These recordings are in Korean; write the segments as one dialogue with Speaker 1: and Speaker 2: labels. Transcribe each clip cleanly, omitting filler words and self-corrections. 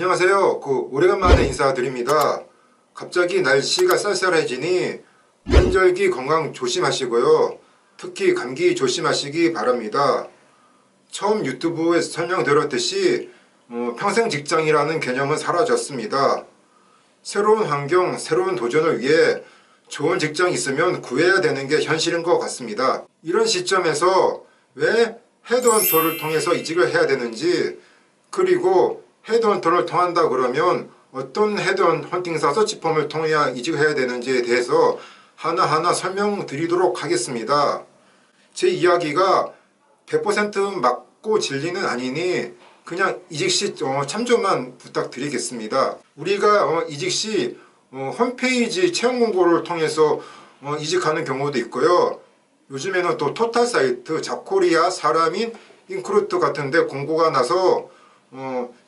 Speaker 1: 안녕하세요. 오래간만에 인사드립니다. 갑자기 날씨가 쌀쌀해지니 환절기 건강 조심하시고요. 특히 감기 조심하시기 바랍니다. 처음 유튜브에서 설명드렸듯이 평생 직장이라는 개념은 사라졌습니다. 새로운 환경, 새로운 도전을 위해 좋은 직장이 있으면 구해야 되는 게 현실인 것 같습니다. 이런 시점에서 왜 헤드헌터를 통해서 이직을 해야 되는지, 그리고 헤드헌터를 통한다 그러면 어떤 헤드헌팅사 서치펌을 통해야 이직을 해야 되는지에 대해서 하나하나 설명드리도록 하겠습니다. 제 이야기가 100% 맞고 진리는 아니니 그냥 이직 시 참조만 부탁드리겠습니다. 우리가 이직 시 홈페이지 채용 공고를 통해서 이직하는 경우도 있고요. 요즘에는 또 토탈 사이트, 잡코리아, 사람인, 인크루트 같은 데 공고가 나서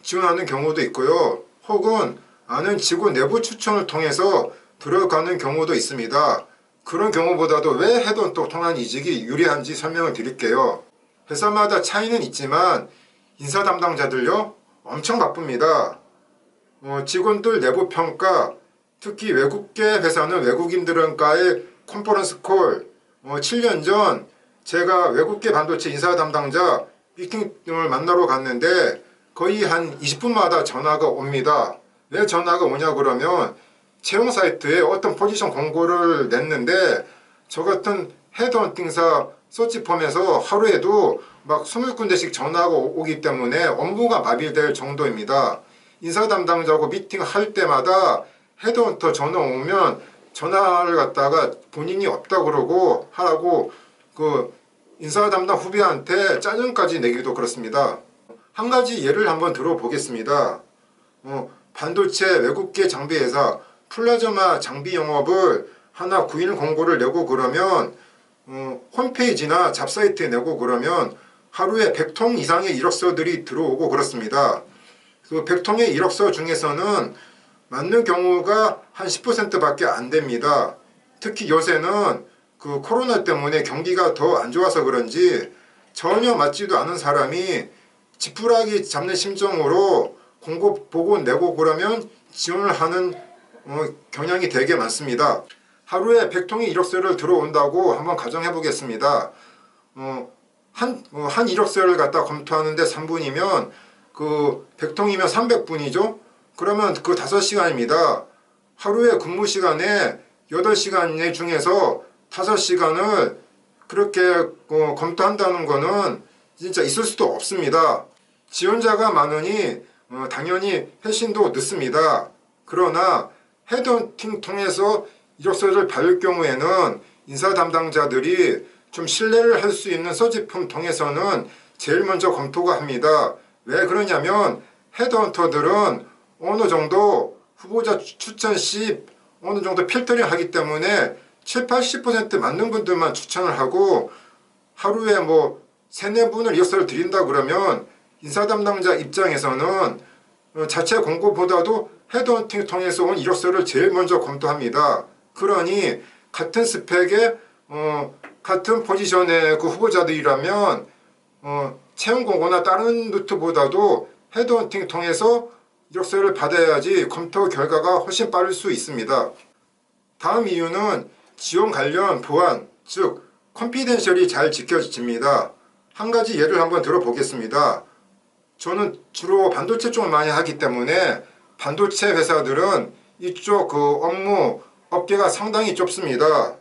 Speaker 1: 지원하는 경우도 있고요. 혹은 아는 직원 내부 추천을 통해서 들어가는 경우도 있습니다. 그런 경우보다도 왜 헤드헌터 통한 이직이 유리한지 설명을 드릴게요. 회사마다 차이는 있지만 인사 담당자들요 엄청 바쁩니다. 직원들 내부 평가, 특히 외국계 회사는 외국인들과의 컨퍼런스 콜, 7년 전 제가 외국계 반도체 인사 담당자 미팅을 만나러 갔는데 거의 한 20분마다 전화가 옵니다. 왜 전화가 오냐 그러면 채용 사이트에 어떤 포지션 공고를 냈는데 저 같은 헤드헌팅사 서치펌에서 하루에도 막 20군데씩 전화가 오기 때문에 업무가 마비될 정도입니다. 인사 담당자하고 미팅할 때마다 헤드헌터 전화 오면 전화를 갖다가 본인이 없다 그러고 하라고 인사 담당 후배한테 짜증까지 내기도 그렇습니다. 한 가지 예를 한번 들어보겠습니다. 반도체 외국계 장비 회사 플라즈마 장비 영업을 하나 구인 공고를 내고 그러면 홈페이지나 잡사이트에 내고 그러면 하루에 100통 이상의 이력서들이 들어오고 그렇습니다. 그 100통의 이력서 중에서는 맞는 경우가 한 10%밖에 안 됩니다. 특히 요새는 코로나 때문에 경기가 더 안 좋아서 그런지 전혀 맞지도 않은 사람이 지푸라기 잡는 심정으로 공고 보고 내고 그러면 지원을 하는 경향이 되게 많습니다. 하루에 100통의 이력서를 들어온다고 한번 가정해 보겠습니다. 한 이력서를 갖다 검토하는데 3분이면 100통이면 300분이죠? 그러면 5시간입니다. 하루에 근무 시간에 8시간 중에서 5시간을 그렇게 검토한다는 거는 진짜 있을 수도 없습니다. 지원자가 많으니 당연히 회신도 늦습니다. 그러나 헤드헌팅 통해서 이력서를 받을 경우에는 인사 담당자들이 좀 신뢰를 할 수 있는 서치펌 통해서는 제일 먼저 검토가 합니다. 왜 그러냐면 헤드헌터들은 어느 정도 후보자 추천 시 어느 정도 필터링 하기 때문에 70-80% 맞는 분들만 추천을 하고 하루에 3-4분을 이력서를 드린다 그러면 인사 담당자 입장에서는 자체 공고보다도 헤드헌팅 통해서 온 이력서를 제일 먼저 검토합니다. 그러니 같은 스펙의 같은 포지션의 후보자들이라면 채용 공고나 다른 루트보다도 헤드헌팅 통해서 이력서를 받아야지 검토 결과가 훨씬 빠를 수 있습니다. 다음 이유는 지원 관련 보안, 즉 컨피덴셜이 잘 지켜집니다. 한 가지 예를 한번 들어보겠습니다. 저는 주로 반도체 쪽을 많이 하기 때문에 반도체 회사들은 이쪽 업무 업계가 상당히 좁습니다.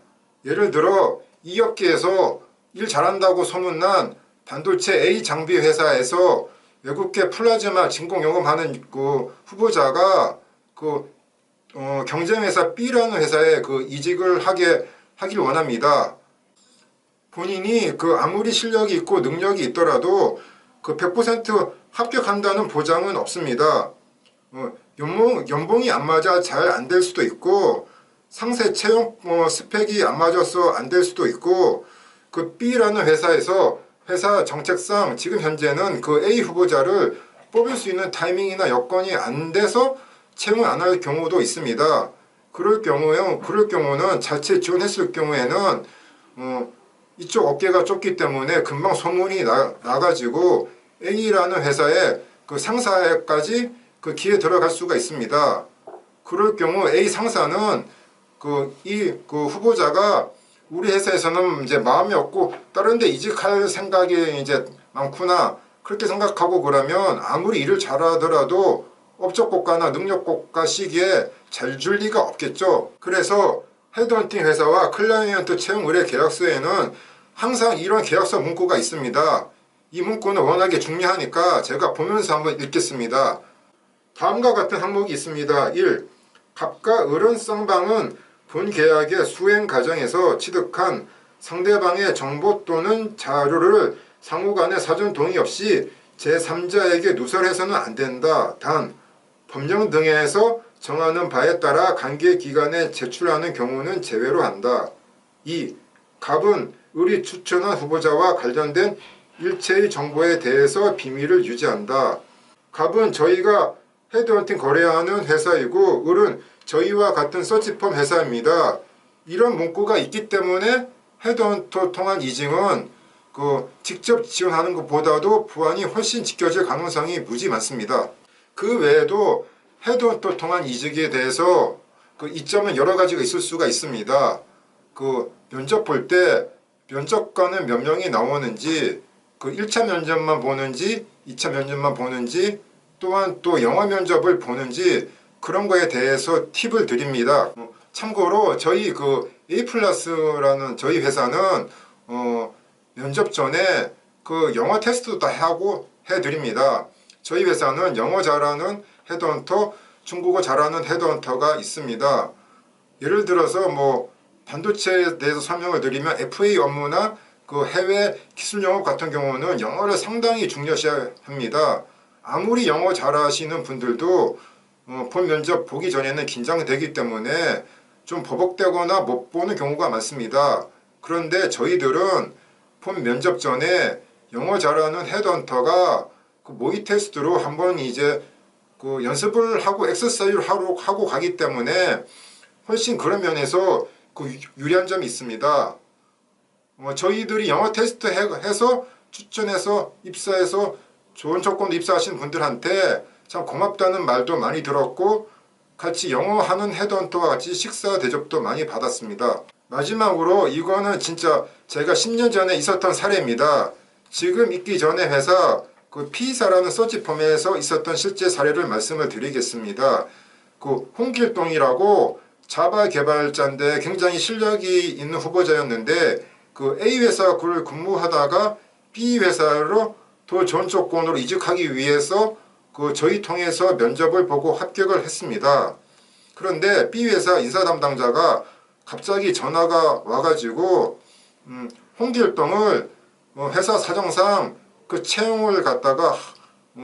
Speaker 1: 예를 들어 이 업계에서 일 잘한다고 소문난 반도체 A 장비 회사에서 외국계 플라즈마 진공 영업하는 후보자가 경쟁회사 B라는 회사에 이직을 하길 원합니다. 본인이 아무리 실력이 있고 능력이 있더라도 100% 합격한다는 보장은 없습니다. 연봉이 안 맞아 잘 안 될 수도 있고 상세 채용 스펙이 안 맞아서 안 될 수도 있고 B라는 회사에서 회사 정책상 지금 현재는 A 후보자를 뽑을 수 있는 타이밍이나 여건이 안 돼서 채용을 안 할 경우도 있습니다. 그럴 경우는 자체 지원했을 경우에는 이쪽 업계가 좁기 때문에 금방 소문이 나가지고 A라는 회사의 상사까지 그 기회에 들어갈 수가 있습니다. 그럴 경우 A 상사는 그 후보자가 우리 회사에서는 이제 마음이 없고 다른 데 이직할 생각이 이제 많구나 그렇게 생각하고 그러면 아무리 일을 잘하더라도 업적고가나 능력고가 시기에 잘 줄 리가 없겠죠. 그래서 헤드헌팅 회사와 클라이언트 채용 의뢰 계약서에는 항상 이런 계약서 문구가 있습니다. 이 문구는 워낙에 중요하니까 제가 보면서 한번 읽겠습니다. 다음과 같은 항목이 있습니다. 1. 갑과 을은 쌍방은 본 계약의 수행 과정에서 취득한 상대방의 정보 또는 자료를 상호간의 사전 동의 없이 제3자에게 누설해서는 안 된다. 단, 법령 등에서 정하는 바에 따라 관계기관에 제출하는 경우는 제외로 한다. 2. 갑은 을이 추천한 후보자와 관련된 일체의 정보에 대해서 비밀을 유지한다. 갑은 저희가 헤드헌팅 거래하는 회사이고 을은 저희와 같은 서치펌 회사입니다. 이런 문구가 있기 때문에 헤드헌터 통한 이직은 직접 지원하는 것보다도 보안이 훨씬 지켜질 가능성이 무지 많습니다. 그 외에도 헤드헌터 통한 이직에 대해서 이점은 여러 가지가 있을 수가 있습니다. 면접 볼 때 면접관은 몇 명이 나오는지 1차 면접만 보는지 2차 면접만 보는지 또한 또 영어 면접을 보는지 그런 거에 대해서 팁을 드립니다. 참고로 저희 A+라는 저희 회사는 면접 전에 영어 테스트도 다 하고 해드립니다. 저희 회사는 영어 잘하는 헤드헌터, 중국어 잘하는 헤드헌터가 있습니다. 예를 들어서 반도체에 대해서 설명을 드리면 FA 업무나 해외 기술 영업 같은 경우는 영어를 상당히 중요시합니다. 아무리 영어 잘하시는 분들도 본 면접 보기 전에는 긴장되기 때문에 좀 버벅대거나 못 보는 경우가 많습니다. 그런데 저희들은 본 면접 전에 영어 잘하는 헤드헌터가 모의 테스트로 한번 이제 연습을 하고 엑서사이즈를 하고 가기 때문에 훨씬 그런 면에서 유리한 점이 있습니다. 저희들이 영어 테스트 해서 추천해서 입사해서 좋은 조건으로 입사하신 분들한테 참 고맙다는 말도 많이 들었고 같이 영어하는 헤드헌터와 같이 식사 대접도 많이 받았습니다. 마지막으로 이거는 진짜 제가 10년 전에 있었던 사례입니다. 지금 있기 전에 회사 P사라는 서치펌에서 있었던 실제 사례를 말씀을 드리겠습니다. 홍길동이라고 자바 개발자인데 굉장히 실력이 있는 후보자였는데 A 회사 그를 근무하다가 B 회사로 더 좋은 조건으로 이직하기 위해서 저희 통해서 면접을 보고 합격을 했습니다. 그런데 B 회사 인사 담당자가 갑자기 전화가 와가지고 홍길동을 회사 사정상 채용을 갖다가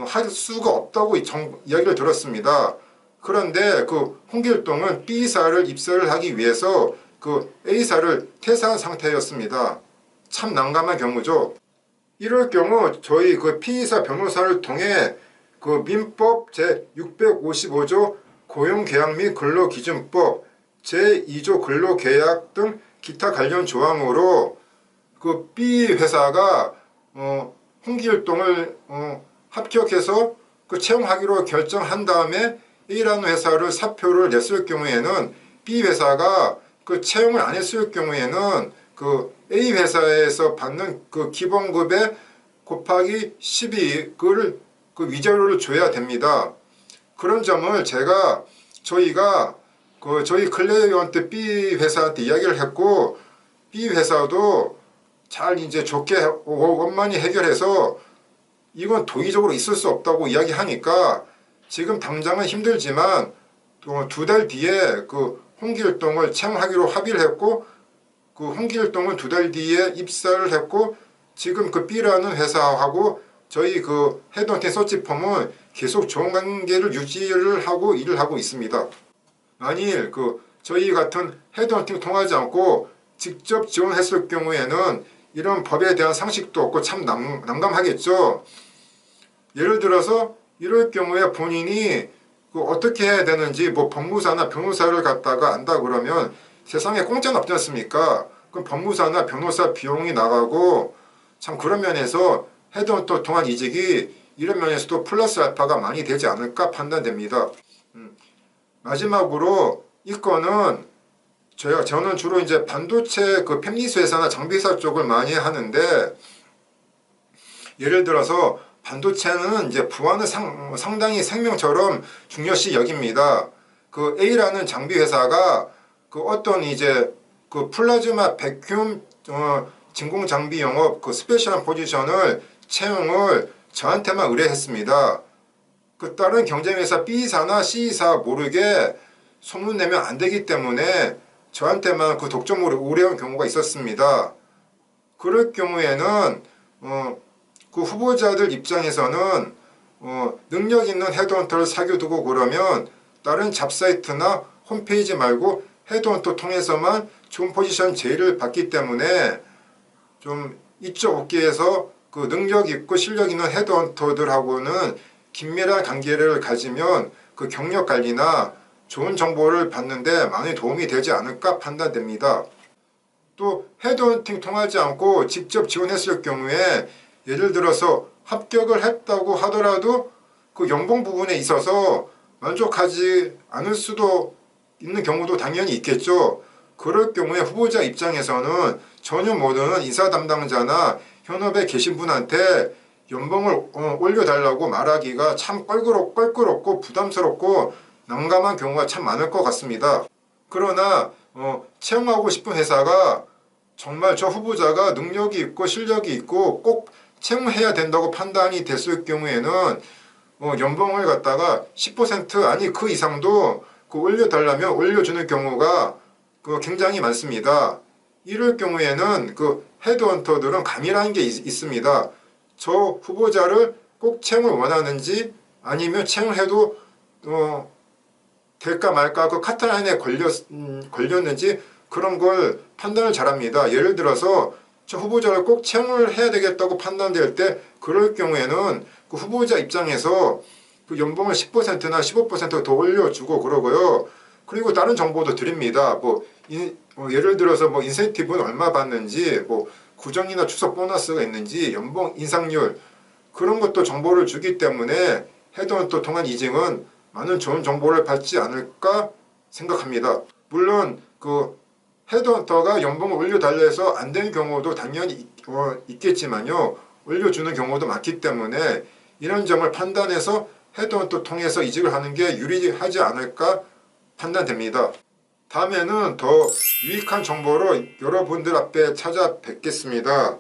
Speaker 1: 할 수가 없다고 이야기를 들었습니다. 그런데 홍길동은 B사를 입사를 하기 위해서 A사를 퇴사한 상태였습니다. 참 난감한 경우죠. 이럴 경우 저희 P사 변호사를 통해 민법 제655조 고용계약 및 근로기준법 제2조 근로계약 등 기타 관련 조항으로 B 회사가 홍길동을 합격해서 채용하기로 결정한 다음에 A라는 회사를 사표를 냈을 경우에는 B 회사가 채용을 안 했을 경우에는 A 회사에서 받는 기본급에 곱하기 12를 위자료를 줘야 됩니다. 그런 점을 저희가 저희 클레이언트 B 회사한테 이야기를 했고 B 회사도 잘 이제 좋게 원만히 해결해서 이건 도의적으로 있을 수 없다고 이야기하니까 지금 당장은 힘들지만 또 2달 뒤에 홍길동을 채용하기로 합의를 했고 홍길동은 2달 뒤에 입사를 했고 지금 B라는 회사하고 저희 헤드헌팅 서치펌은 계속 좋은 관계를 유지를 하고 일을 하고 있습니다. 만일 저희 같은 헤드헌팅 통하지 않고 직접 지원했을 경우에는 이런 법에 대한 상식도 없고 참 난감하겠죠. 예를 들어서 이럴 경우에 본인이 어떻게 해야 되는지 법무사나 변호사를 갖다가 안다 그러면 세상에 공짜는 없지 않습니까? 그럼 법무사나 변호사 비용이 나가고 참 그런 면에서 헤드헌터 통한 이직이 이런 면에서도 플러스 알파가 많이 되지 않을까 판단됩니다. 마지막으로 이 건은 저는 주로 이제 반도체 그 팹리스 회사나 장비 회사 쪽을 많이 하는데, 예를 들어서 반도체는 이제 부하는 상당히 생명처럼 중요시 여깁니다. 그 A라는 장비 회사가 그 어떤 이제 그 플라즈마 백큐um 진공 장비 영업 그 스페셜한 포지션을 채용을 저한테만 의뢰했습니다. 그 다른 경쟁회사 B사나 C사 모르게 소문내면 안 되기 때문에 저한테만 그 독점으로 의뢰한 경우가 있었습니다. 그럴 경우에는 그 후보자들 입장에서는 능력 있는 헤드헌터를 사귀어두고 그러면 다른 잡사이트나 홈페이지 말고 헤드헌터 통해서만 좋은 포지션 제의를 받기 때문에 좀 이쪽 업계에서 그 능력 있고 실력 있는 헤드헌터들하고는 긴밀한 관계를 가지면 그 경력 관리나 좋은 정보를 받는데 많이 도움이 되지 않을까 판단됩니다. 또 헤드헌팅 통하지 않고 직접 지원했을 경우에 예를 들어서 합격을 했다고 하더라도 그 연봉 부분에 있어서 만족하지 않을 수도 있는 경우도 당연히 있겠죠. 그럴 경우에 후보자 입장에서는 전혀 모르는 인사 담당자나 현업에 계신 분한테 연봉을 올려달라고 말하기가 참 껄끄럽고 부담스럽고 난감한 경우가 참 많을 것 같습니다. 그러나 채용하고 싶은 회사가 정말 저 후보자가 능력이 있고 실력이 있고 꼭 채용해야 된다고 판단이 됐을 경우에는 연봉을 갖다가 10% 아니 그 이상도 그 올려달라면 올려주는 경우가 굉장히 많습니다. 이럴 경우에는 그 헤드헌터들은 감이라는 게 있습니다. 저 후보자를 꼭 채용을 원하는지 아니면 채용해도 될까 말까 그 카트라인에 걸렸는지 그런 걸 판단을 잘합니다. 예를 들어서 저 후보자를 꼭 채용을 해야 되겠다고 판단될 때 그럴 경우에는 그 후보자 입장에서 그 연봉을 10%나 15% 더 올려주고 그러고요. 그리고 다른 정보도 드립니다. 예를 들어서 인센티브는 얼마 받는지, 구정이나 추석 보너스가 있는지, 연봉 인상률 그런 것도 정보를 주기 때문에 헤드헌터 통한 이직은 많은 좋은 정보를 받지 않을까 생각합니다. 물론 그 헤드헌터가 연봉을 올려달라 해서 안 되는 경우도 당연히 있겠지만요. 올려주는 경우도 많기 때문에 이런 점을 판단해서 헤드헌터 통해서 이직을 하는 게 유리하지 않을까 판단됩니다. 다음에는 더 유익한 정보로 여러분들 앞에 찾아뵙겠습니다.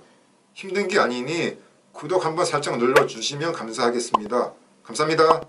Speaker 1: 힘든 게 아니니 구독 한번 살짝 눌러주시면 감사하겠습니다. 감사합니다.